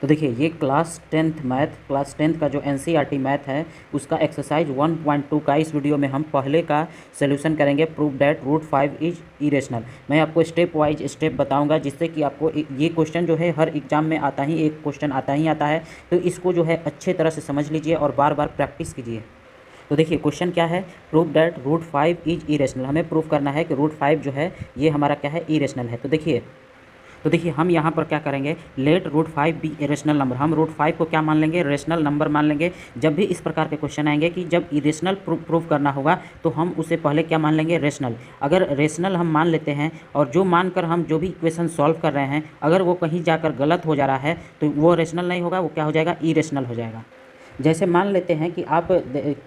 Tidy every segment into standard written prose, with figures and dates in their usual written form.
तो देखिए ये क्लास टेंथ का जो एनसीईआरटी मैथ है उसका एक्सरसाइज 1.2 का इस वीडियो में हम पहले का सोल्यूशन करेंगे, prove that root 5 is irrational. मैं आपको स्टेप वाइज स्टेप बताऊंगा जिससे कि आपको ये क्वेश्चन जो है हर एग्जाम में आता ही, एक क्वेश्चन आता ही आता है, तो इसको जो है अच्छे तरह से समझ लीजिए और बार बार प्रैक्टिस कीजिए। तो देखिए क्वेश्चन क्या है, prove that root 5 is irrational. हमें प्रूव करना है कि रूट 5 जो है ये हमारा क्या है, इरेशनल है। तो देखिए हम यहाँ पर क्या करेंगे, let root 5 be a rational number. हम रूट 5 को क्या मान लेंगे, रेशनल नंबर मान लेंगे। जब भी इस प्रकार के क्वेश्चन आएंगे कि जब इरेशनल प्रूफ करना होगा तो हम उसे पहले क्या मान लेंगे, रेशनल। अगर रेशनल हम मान लेते हैं और जो मानकर हम जो भी इक्वेशन सॉल्व कर रहे हैं अगर वो कहीं जाकर गलत हो जा रहा है तो वो रेशनल नहीं होगा, वो क्या हो जाएगा, इरेशनल हो जाएगा। जैसे मान लेते हैं कि आप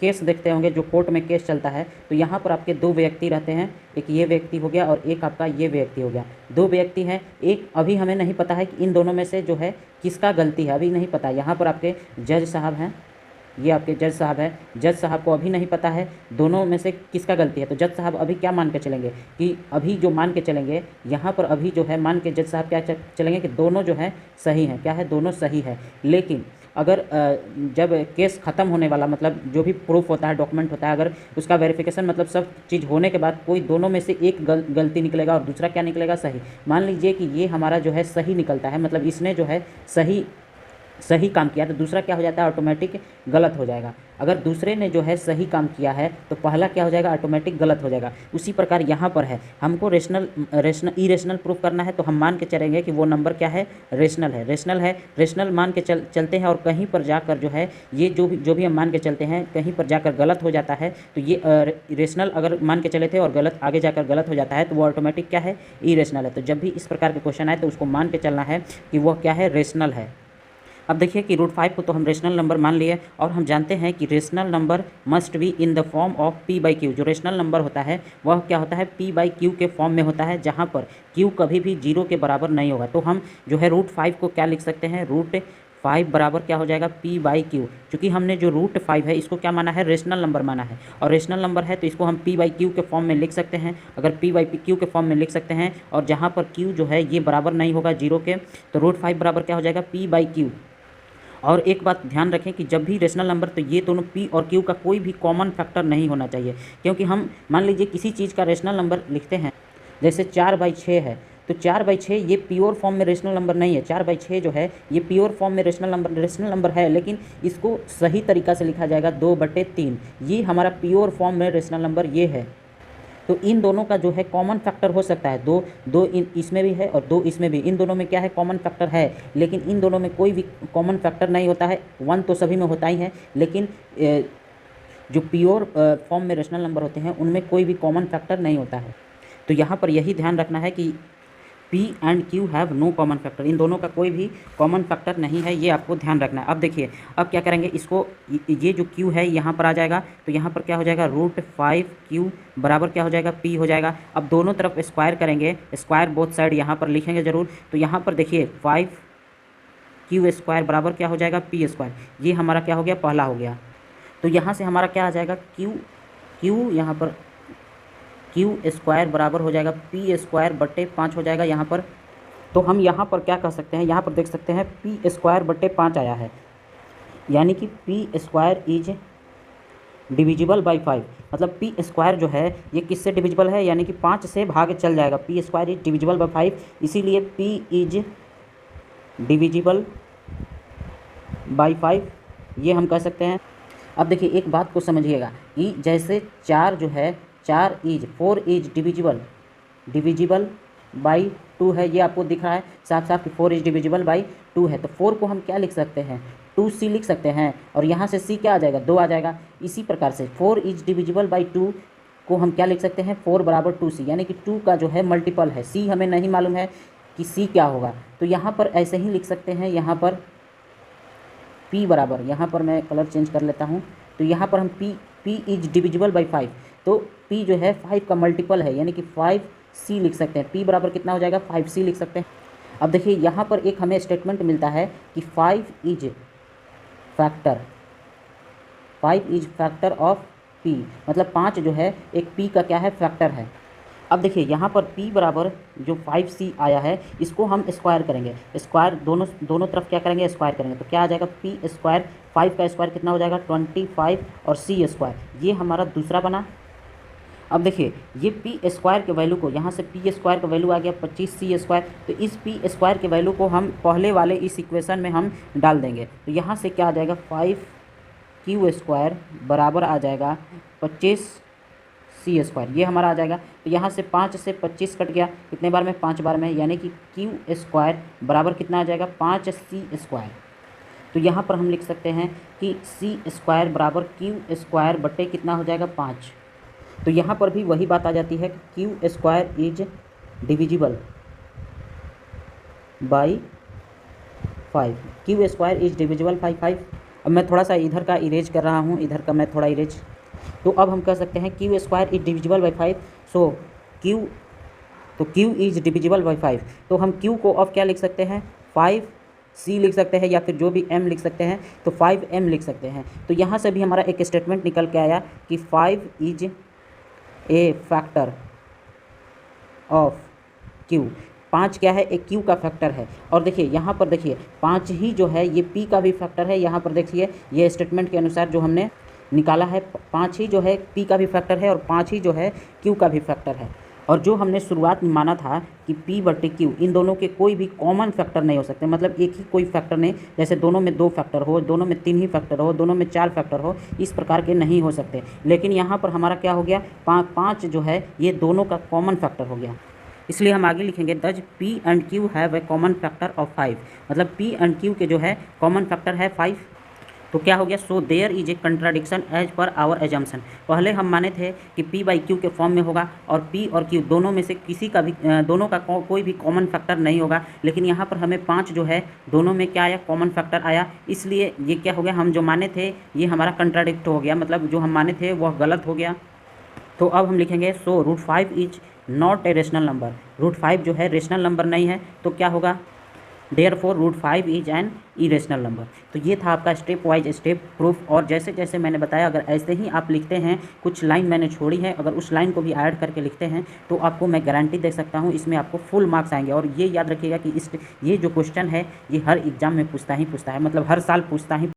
केस देखते होंगे, जो कोर्ट में केस चलता है तो यहाँ पर आपके दो व्यक्ति रहते हैं, एक ये व्यक्ति हो गया और एक आपका ये व्यक्ति हो गया। दो व्यक्ति हैं, एक अभी हमें नहीं पता है कि इन दोनों में से जो है किसका गलती है, अभी नहीं पता। यहाँ पर आपके जज साहब हैं, ये आपके जज साहब है, जज साहब को अभी नहीं पता है दोनों में से किसका गलती है। तो जज साहब अभी क्या मान के चलेंगे कि अभी जो मान के चलेंगे यहाँ पर अभी जो है मान के जज साहब क्या चलेंगे कि दोनों जो है सही हैं, क्या है, दोनों सही है। लेकिन अगर जब केस ख़त्म होने वाला, मतलब जो भी प्रूफ होता है, डॉक्यूमेंट होता है, अगर उसका वेरिफिकेशन मतलब सब चीज़ होने के बाद कोई दोनों में से एक गलती निकलेगा और दूसरा क्या निकलेगा, सही। मान लीजिए कि ये हमारा जो है सही निकलता है, मतलब इसने जो है सही काम किया, तो दूसरा क्या हो जाता है, ऑटोमेटिक गलत हो जाएगा। अगर दूसरे ने जो है सही काम किया है तो पहला क्या हो जाएगा, ऑटोमेटिक गलत हो जाएगा। उसी प्रकार यहाँ पर है, हमको इरेशनल प्रूफ करना है तो हम मान के चलेंगे कि वो नंबर क्या है, रेशनल मान के चलते हैं। और कहीं पर जाकर जो है ये जो भी हम मान के चलते हैं कहीं पर जाकर गलत हो जाता है तो ये रेशनल अगर मान के चले थे और गलत आगे जाकर गलत हो जाता है तो वो ऑटोमेटिक क्या है, इरेशनल है। तो जब भी इस प्रकार के क्वेश्चन आए तो उसको मान के चलना है कि वह क्या है, रेशनल है। अब देखिए कि रूट 5 को तो हम रेशनल नंबर मान लिए और हम जानते हैं कि rational number must be in the form of P by Q. जो रेशनल नंबर होता है वह क्या होता है, पी बाई क्यू के फॉर्म में होता है, जहाँ पर क्यू कभी भी 0 के बराबर नहीं होगा। तो हम जो है रूट 5 को क्या लिख सकते हैं, रूट 5 बराबर क्या हो जाएगा, पी बाई क्यू। चूँकि हमने जो रूट 5 है इसको क्या माना है, रेशनल नंबर माना है, और रेशनल नंबर है तो इसको हम पी बाई क्यू के फॉर्म में लिख सकते हैं। अगर पी बाई क्यू के फॉर्म में लिख सकते हैं और जहाँ पर क्यू जो है ये बराबर नहीं होगा 0 के, तो रूट 5 बराबर क्या हो जाएगा, पी बाई क्यू। और एक बात ध्यान रखें कि जब भी रेशनल नंबर, तो ये दोनों p और q का कोई भी कॉमन फैक्टर नहीं होना चाहिए। क्योंकि हम मान लीजिए किसी चीज़ का रेशनल नंबर लिखते हैं, जैसे 4/6 है, तो 4/6 ये प्योर फॉर्म में रेशनल नंबर नहीं है। 4/6 जो है ये प्योर फॉर्म में रेशनल नंबर है, लेकिन इसको सही तरीक़ा से लिखा जाएगा 2/3। ये हमारा प्योर फॉर्म में रेशनल नंबर ये है। तो इन दोनों का जो है कॉमन फैक्टर हो सकता है, दो इसमें भी है और 2 इसमें भी, इन दोनों में क्या है, कॉमन फैक्टर है। लेकिन इन दोनों में कोई भी कॉमन फैक्टर नहीं होता है। 1 तो सभी में होता ही है, लेकिन जो प्योर फॉर्म में रेशनल नंबर होते हैं उनमें कोई भी कॉमन फैक्टर नहीं होता है। तो यहाँ पर यही ध्यान रखना है कि P and Q have no common factor, इन दोनों का कोई भी कॉमन फैक्टर नहीं है, ये आपको ध्यान रखना है। अब देखिए अब क्या करेंगे, इसको ये जो Q है यहाँ पर आ जाएगा, तो यहाँ पर क्या हो जाएगा, रूट 5Q बराबर क्या हो जाएगा, P हो जाएगा। अब दोनों तरफ स्क्वायर करेंगे, स्क्वायर बोथ साइड यहाँ पर लिखेंगे ज़रूर। तो यहाँ पर देखिए 5Q² बराबर क्या हो जाएगा, P²। ये हमारा क्या हो गया, पहला हो गया। तो यहाँ से हमारा क्या आ जाएगा, Q यहाँ पर Q² बराबर हो जाएगा P²/5 हो जाएगा यहाँ पर। तो हम यहाँ पर क्या कह सकते हैं, यहाँ पर देख सकते हैं P²/5 आया है, यानी कि P² इज डिविजिबल बाई 5। मतलब P² जो है ये किससे डिविजिबल है, यानी कि 5 से भाग चल जाएगा। P² इज डिविजिबल बाई 5, इसीलिए P इज डिविजिबल बाई 5, ये हम कह सकते हैं। अब देखिए एक बात को समझिएगा कि जैसे 4 जो है 4 इज डिविजिबल बाई 2 है, ये आपको दिख रहा है साफ साफ कि 4 इज डिविजिबल बाई 2 है। तो 4 को हम क्या लिख सकते हैं, 2C लिख सकते हैं, और यहाँ से C क्या आ जाएगा, 2 आ जाएगा। इसी प्रकार से 4 इज डिविजिबल बाई 2 को हम क्या लिख सकते हैं, 4 बराबर 2C, यानी कि 2 का जो है मल्टीपल है। C हमें नहीं मालूम है कि C क्या होगा, तो यहाँ पर ऐसे ही लिख सकते हैं। यहाँ पर P बराबर, यहाँ पर मैं कलर चेंज कर लेता हूँ, तो यहाँ पर हम P इज डिविजिबल बाई 5, तो P जो है 5 का मल्टीपल है, यानी कि 5C लिख सकते हैं। P बराबर कितना हो जाएगा, 5C लिख सकते हैं। अब देखिए यहाँ पर एक हमें स्टेटमेंट मिलता है कि 5 इज फैक्टर ऑफ P, मतलब 5 जो है एक P का क्या है, फैक्टर है। अब देखिए यहाँ पर p बराबर जो 5c आया है इसको हम स्क्वायर करेंगे, स्क्वायर दोनों तरफ क्या करेंगे, स्क्वायर करेंगे। तो क्या आ जाएगा p स्क्वायर, 5 का स्क्वायर कितना हो जाएगा 25 और c स्क्वायर, ये हमारा दूसरा बना। अब देखिए ये पी स्क्वायर के वैल्यू को, यहाँ से पी स्क्वायर का वैल्यू आ गया 25c स्क्वायर, तो इस पी स्क्वायर के वैल्यू को हम पहले वाले इस इक्वेशन में हम डाल देंगे। तो यहाँ से क्या आ जाएगा 5q स्क्वायर बराबर आ जाएगा 25c स्क्वायर, ये हमारा आ जाएगा। तो यहाँ से 5 से 25 कट गया, कितने बार में 5 बार में, यानी कि q स्क्वायर बराबर कितना आ जाएगा 5c स्क्वायर। तो यहाँ पर हम लिख सकते हैं कि c स्क्वायर बराबर q स्क्वायर बटे कितना हो जाएगा 5। तो यहाँ पर भी वही बात आ जाती है कि q square is divisible by 5, q square is divisible by 5। अब मैं थोड़ा सा इधर का इरेज कर रहा हूँ, इधर का मैं थोड़ा इरेज। तो अब हम कह सकते हैं q square is divisible by 5, so q is divisible by 5। तो हम q को अब क्या लिख सकते हैं 5c लिख सकते हैं, या फिर जो भी m लिख सकते हैं तो 5m लिख सकते हैं। तो यहाँ से भी हमारा एक स्टेटमेंट निकल के आया कि 5 is a factor of q, 5 क्या है, एक q का फैक्टर है। और देखिए यहाँ पर देखिए 5 ही जो है ये p का भी फैक्टर है। यहाँ पर देखिए ये स्टेटमेंट के अनुसार जो हमने निकाला है 5 ही जो है p का भी फैक्टर है और 5 ही जो है q का भी फैक्टर है। और जो हमने शुरुआत में माना था कि p बटे q इन दोनों के कोई भी कॉमन फैक्टर नहीं हो सकते, मतलब एक ही कोई फैक्टर नहीं, जैसे दोनों में 2 फैक्टर हो, दोनों में 3 ही फैक्टर हो, दोनों में 4 फैक्टर हो, इस प्रकार के नहीं हो सकते। लेकिन यहाँ पर हमारा क्या हो गया 5 जो है ये दोनों का कॉमन फैक्टर हो गया। इसलिए हम आगे लिखेंगे दज p and q have a common factor of 5, मतलब p एंड q के जो है कॉमन फैक्टर है 5। तो क्या हो गया, so there is a contradiction as per our assumption. पहले हम माने थे कि p बाई q के फॉर्म में होगा और p और q दोनों में से किसी का भी दोनों का कोई भी कॉमन फैक्टर नहीं होगा, लेकिन यहाँ पर हमें 5 जो है दोनों में क्या आया कॉमन फैक्टर आया, इसलिए ये क्या हो गया, हम जो माने थे ये हमारा कंट्राडिक्ट हो गया, मतलब जो हम माने थे वह गलत हो गया। तो अब हम लिखेंगे सो √5 is not a rational number, √5 जो है रेशनल नंबर नहीं है, तो क्या होगा therefore √5 is an irrational number. तो ये था आपका स्टेप वाइज स्टेप प्रूफ। और जैसे जैसे मैंने बताया अगर ऐसे ही आप लिखते हैं, कुछ लाइन मैंने छोड़ी है, अगर उस लाइन को भी ऐड करके लिखते हैं तो आपको मैं गारंटी दे सकता हूँ इसमें आपको फुल मार्क्स आएंगे। और ये याद रखिएगा कि ये जो क्वेश्चन है ये हर एग्जाम में पूछता ही पूछता है, मतलब हर साल पूछता ही